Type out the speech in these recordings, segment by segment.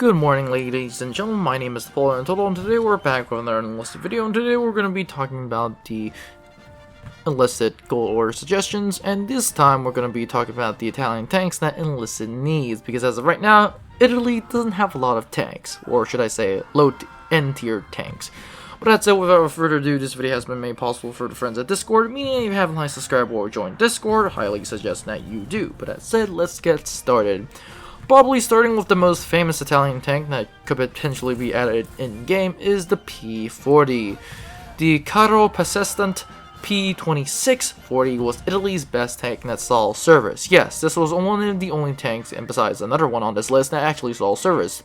Good morning, ladies and gentlemen. My name is Napoleon, and today we're back with another Enlisted video, and today we're going to be talking about the Enlisted goal order suggestions, and this time we're going to be talking about the Italian tanks that Enlisted needs, because as of right now, Italy doesn't have a lot of tanks, or should I say, low-end tier tanks. But that said, without further ado, this video has been made possible for the friends at Discord, meaning if you haven't liked, subscribe, or joined Discord, I highly suggest that you do. But that said, let's get started. Probably starting with the most famous Italian tank that could potentially be added in-game is the P-40. The Carro Pesistant P-2640 was Italy's best tank that saw service. Yes, this was one of the only tanks, and besides another one on this list, that actually saw service.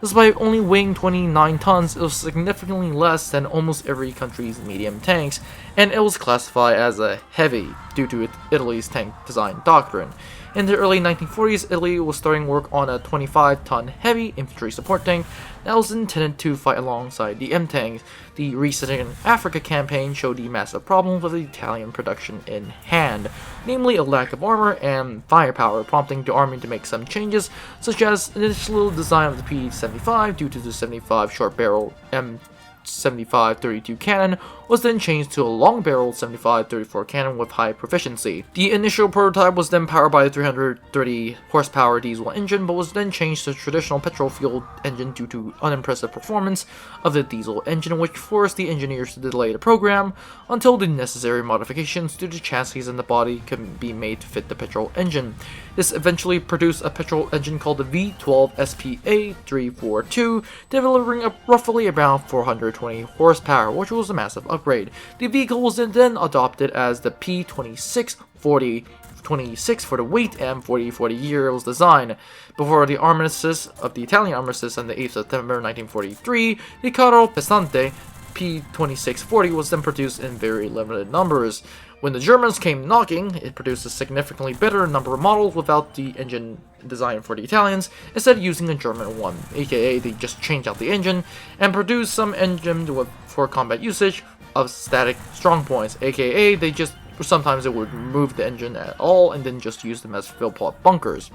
Despite only weighing 29 tons, it was significantly less than almost every country's medium tanks, and it was classified as a heavy due to Italy's tank design doctrine. In the early 1940s, Italy was starting work on a 25-ton heavy infantry support tank that was intended to fight alongside the M-tanks. The recent Africa campaign showed the massive problem with the Italian production in hand, namely a lack of armor and firepower, prompting the army to make some changes, such as initial design of the P-75 due to the 75 short barrel M75-32 cannon was then changed to a long-barreled 75-34 cannon with high proficiency. The initial prototype was then powered by a 330 horsepower diesel engine, but was then changed to a traditional petrol-fueled engine due to unimpressive performance of the diesel engine, which forced the engineers to delay the program until the necessary modifications to the chassis and the body could be made to fit the petrol engine. This eventually produced a petrol engine called the V12 SPA342, delivering roughly about 420 horsepower, which was a massive upgrade. The vehicle was then adopted as the P2640, 26 for the weight and 40 for the year it was designed. Before the armistice of the Italian armistice on the 8th of September 1943, the Carro Pesante P2640 was then produced in very limited numbers. When the Germans came knocking, it produced a significantly better number of models without the engine designed for the Italians, instead of using a German one, aka they just changed out the engine and produced some engine for combat usage of static strong points, aka they just sometimes it would remove the engine at all and then just use them as fill-pot bunkers.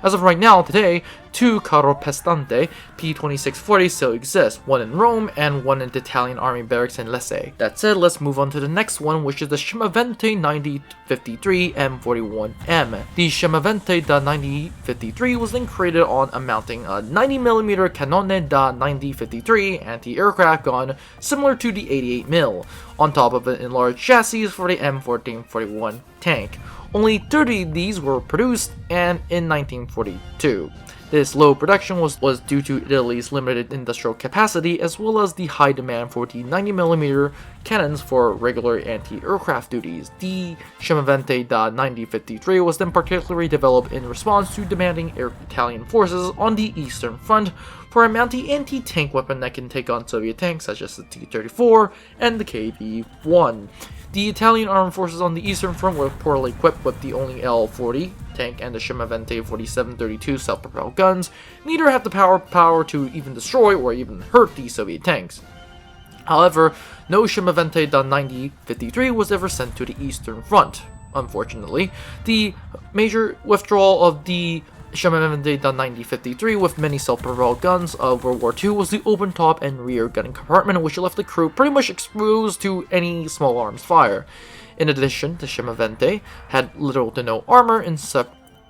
As of right now, today, two Carro Pesante P2640 still exist, one in Rome and one in the Italian Army barracks in Lecce. That said, let's move on to the next one, which is the Shima Vente 9053 M41M. The Shima Vente da 9053 was then created on mounting a 90mm Cannone da 9053 anti-aircraft gun similar to the 88mm, on top of an enlarged chassis for the M1441 tank. Only 30 of these were produced, and in 1942. This low production was due to Italy's limited industrial capacity, as well as the high demand for the 90mm cannons for regular anti-aircraft duties. The Shima Vente da 9053 was then particularly developed in response to demanding Italian forces on the Eastern Front for a mounted anti-tank weapon that can take on Soviet tanks such as the T-34 and the KV-1. The Italian armed forces on the Eastern Front were poorly equipped with the only L-40 tank and the Shima Vente 4732 self-propelled guns. Neither had the power to even destroy or even hurt the Soviet tanks. However, no Shima Vente da 9053 was ever sent to the Eastern Front. Unfortunately, the major withdrawal of the Shima Vente da 9053 with many self-propelled guns of World War II was the open top and rear gunning compartment, which left the crew pretty much exposed to any small arms fire. In addition, the Shima Vente had little to no armor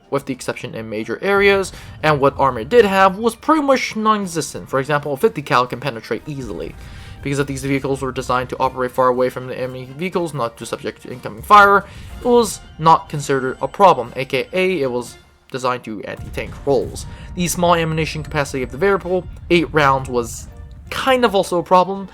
with the exception in major areas, and what armor it did have was pretty much non-existent. For example, a 50 cal can penetrate easily. Because of these vehicles were designed to operate far away from the enemy vehicles, not to subject to incoming fire, it was not considered a problem, aka it was designed to anti-tank roles. The small ammunition capacity of the variable, 8 rounds, was kind of also a problem,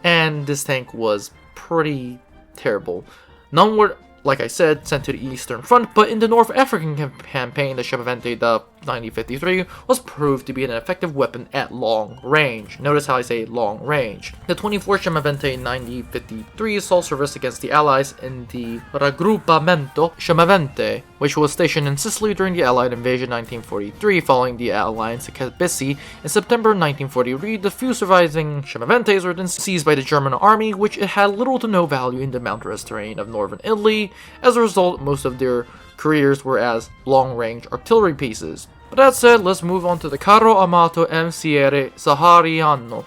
and this tank was pretty terrible. None were, like I said, sent to the Eastern Front, but in the North African campaign, the Shima Vente da 9053 was proved to be an effective weapon at long range. Notice how I say long range. The 24th Shima Vente 9053 saw service against the Allies in the Raggruppamento Shima Vente, which was stationed in Sicily during the Allied invasion in 1943. Following the alliance at Capizzi in September 1943, the few surviving Shima Ventes were then seized by the German army, which it had little to no value in the mountainous terrain of northern Italy. As a result, most of their careers were as long-range artillery pieces. But that said, let's move on to the Carro Armato MCR Sahariano.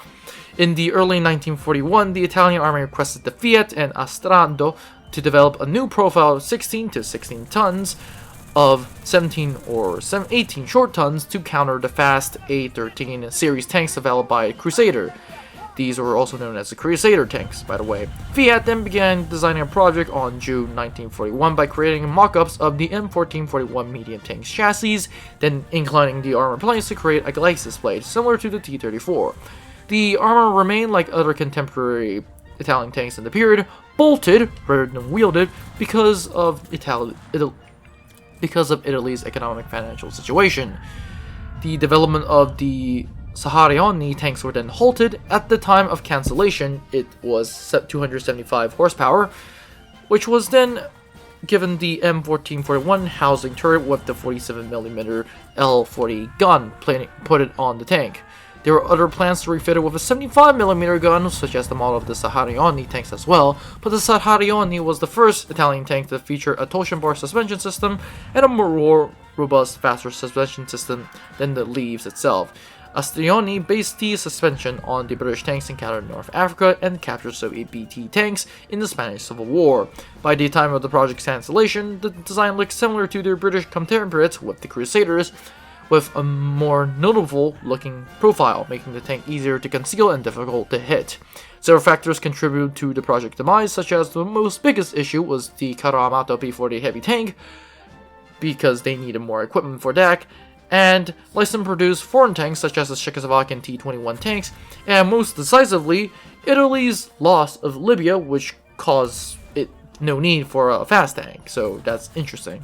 In the early 1941, the Italian army requested the Fiat and Astrando to develop a new profile of 16 to 16 tons of 17 or 18 short tons to counter the fast A-13 series tanks developed by Crusader. These were also known as the Crusader tanks, by the way. Fiat then began designing a project on June 1941 by creating mock-ups of the M1441 medium tank chassis, then inclining the armor planes to create a glacis blade similar to the T-34. The armor remained like other contemporary Italian tanks in the period, bolted rather than wielded because of Italy's economic financial situation. The development of the Saharioni tanks were then halted. At the time of cancellation, it was 275 horsepower, which was then given the M1441 housing turret with the 47mm L40 gun put it on the tank. There were other plans to refit it with a 75mm gun, such as the model of the Saharioni tanks as well, but the Saharioni was the first Italian tank to feature a torsion bar suspension system and a more robust, faster suspension system than the Leaves itself. Astrioni based the suspension on the British tanks encountered in North Africa and captured Soviet BT tanks in the Spanish Civil War. By the time of the project's cancellation, the design looked similar to their British contemporaries with the Crusaders, with a more notable looking profile, making the tank easier to conceal and difficult to hit. Several factors contributed to the project demise, such as the most biggest issue was the Carro Armato P40 heavy tank, because they needed more equipment for DAC, and license-produced foreign tanks such as the Czechoslovakian T-21 tanks, and most decisively, Italy's loss of Libya, which caused it no need for a fast tank, so that's interesting.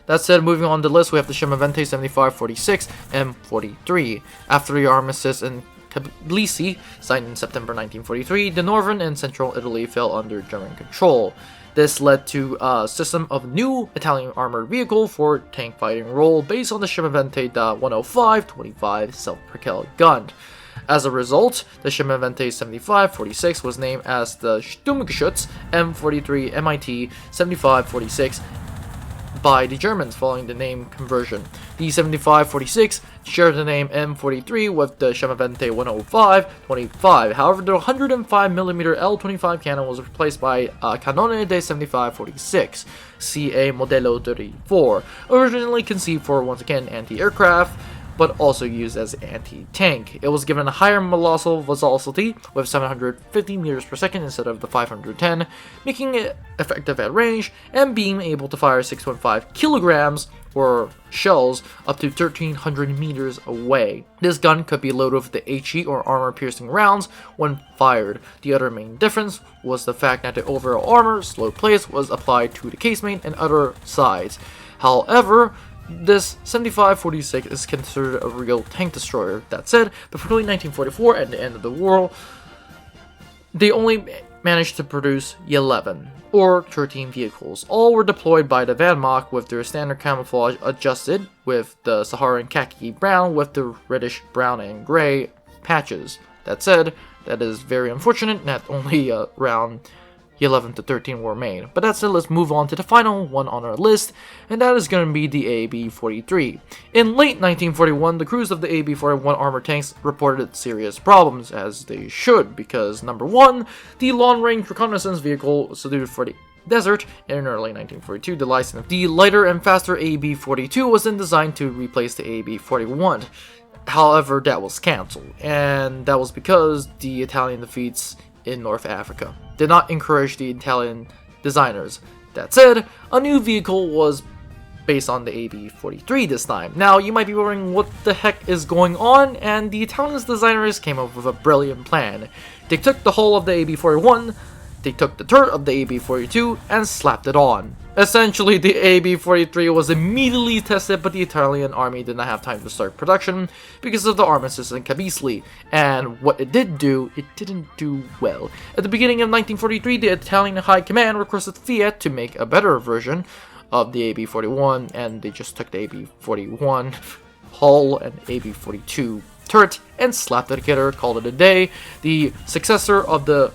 That said, moving on the list, we have the Shima Vente 7546 M43. After the armistice in Tbilisi, signed in September 1943, the northern and central Italy fell under German control. This led to a system of new Italian armored vehicle for tank fighting role based on the Shima Vente da 105-25 self-propelled gun. As a result, the Shima Vente 7546 was named as the Sturmgeschütz M43 MIT 7546 by the Germans following the name conversion. The 7546 shared the name M43 with the Shima Vente 105-25. However, the 105mm L25 cannon was replaced by a Cannone de 7546 CA Modello 34, originally conceived for, once again, anti-aircraft, but also used as anti-tank. It was given a higher muzzle velocity with 750 meters per second instead of the 510, making it effective at range and being able to fire 6.5 kilograms or shells up to 1300 meters away. This gun could be loaded with the HE or armor-piercing rounds when fired. The other main difference was the fact that the overall armor, slowed place, was applied to the casemate and other sides. However, this 7546 is considered a real tank destroyer. That said, between 1944 and the end of the war, they only managed to produce 11 or 13 vehicles. All were deployed by the Wehrmacht with their standard camouflage adjusted with the Saharan khaki brown with the reddish brown and gray patches. That said, that is very unfortunate that only around 11 to 13 were made. But that said, let's move on to the final one on our list, and that is going to be the AB-43. In late 1941, the crews of the AB-41 armored tanks reported serious problems, as they should, because number one, the long-range reconnaissance vehicle suited for the desert in early 1942, the license of the lighter and faster AB-42 was then designed to replace the AB-41. However, that was cancelled, and that was because the Italian defeats in North Africa did not encourage the Italian designers. That said, a new vehicle was based on the AB-43 this time. Now, you might be wondering what the heck is going on, and the Italian designers came up with a brilliant plan. They took the hull of the AB-41, they took the turret of the AB-42, and slapped it on. Essentially, the AB-43 was immediately tested, but the Italian army did not have time to start production because of the armistice in Tbilisi. And what it did do, it didn't do well. At the beginning of 1943, the Italian High Command requested Fiat to make a better version of the AB-41, and they just took the AB-41 hull and AB-42 turret and slapped it together, called it a day. The successor of the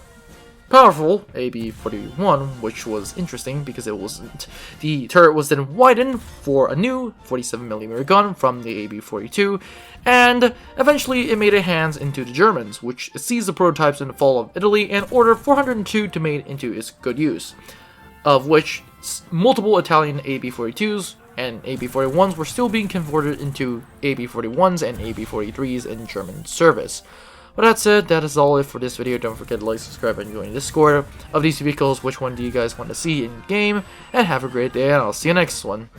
powerful AB-41, which was interesting because the turret was then widened for a new 47mm gun from the AB-42, and eventually it made its hands into the Germans, which seized the prototypes in the fall of Italy and ordered 402 to made into its good use, of which multiple Italian AB-42s and AB-41s were still being converted into AB-41s and AB-43s in German service. With that said, that is all it for this video. Don't forget to like, subscribe, and join the Discord. Of these vehicles, which one do you guys want to see in game? And have a great day, and I'll see you next one.